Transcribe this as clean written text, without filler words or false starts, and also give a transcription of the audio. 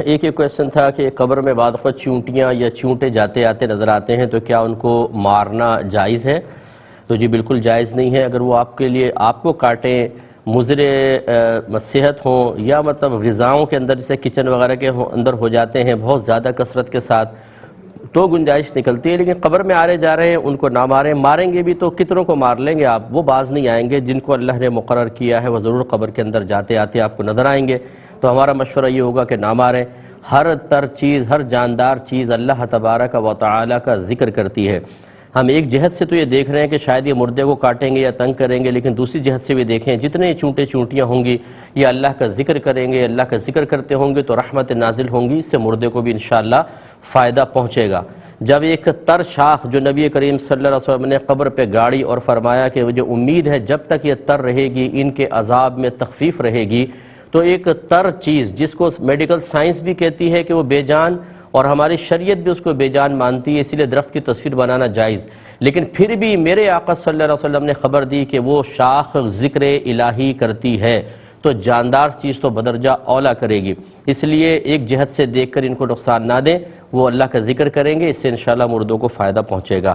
ایک یہ کویسچن تھا کہ قبر میں بعض وقت چونٹیاں یا چونٹے جاتے آتے نظر آتے ہیں تو کیا ان کو مارنا جائز ہے؟ تو جی بالکل جائز نہیں ہے۔ اگر وہ آپ کے لیے آپ کو کاٹیں، مضر صحت ہوں یا مطلب غذاؤں کے اندر جیسے کچن وغیرہ کے اندر ہو جاتے ہیں بہت زیادہ کثرت کے ساتھ، تو گنجائش نکلتی ہے، لیکن قبر میں آ رہے جا رہے ہیں ان کو نہ ماریں۔ ماریں گے بھی تو کتنوں کو مار لیں گے آپ، وہ باز نہیں آئیں گے۔ جن کو اللہ نے مقرر کیا ہے وہ ضرور قبر کے اندر جاتے آتے آپ کو نظر آئیں گے۔ تو ہمارا مشورہ یہ ہوگا کہ نہ ماریں۔ ہر تر چیز، ہر جاندار چیز اللہ تبارک و تعالی کا ذکر کرتی ہے۔ ہم ایک جہت سے تو یہ دیکھ رہے ہیں کہ شاید یہ مردے کو کاٹیں گے یا تنگ کریں گے، لیکن دوسری جہت سے بھی دیکھیں جتنے چونٹے چونٹیاں ہوں گی یہ اللہ کا ذکر کریں گے، اللہ کا ذکر کرتے ہوں گے تو رحمت نازل ہوں گی، اس سے مردے کو بھی انشاءاللہ فائدہ پہنچے گا۔ جب ایک تر شاخ جو نبی کریم صلی اللہ علیہ وسلم نے قبر پہ گاڑی اور فرمایا کہ جو امید ہے جب تک یہ تر رہے گی ان کے عذاب میں تخفیف رہے گی، تو ایک تر چیز جس کو میڈیکل سائنس بھی کہتی ہے کہ وہ بے جان، اور ہماری شریعت بھی اس کو بے جان مانتی ہے، اسی لیے درخت کی تصویر بنانا جائز، لیکن پھر بھی میرے آقا صلی اللہ علیہ وسلم نے خبر دی کہ وہ شاخ ذکر الہی کرتی ہے تو جاندار چیز تو بدرجہ اولا کرے گی، اس لیے ایک جہت سے دیکھ کر ان کو نقصان نہ دیں، وہ اللہ کا ذکر کریں گے، اس سے انشاءاللہ مردوں کو فائدہ پہنچے گا۔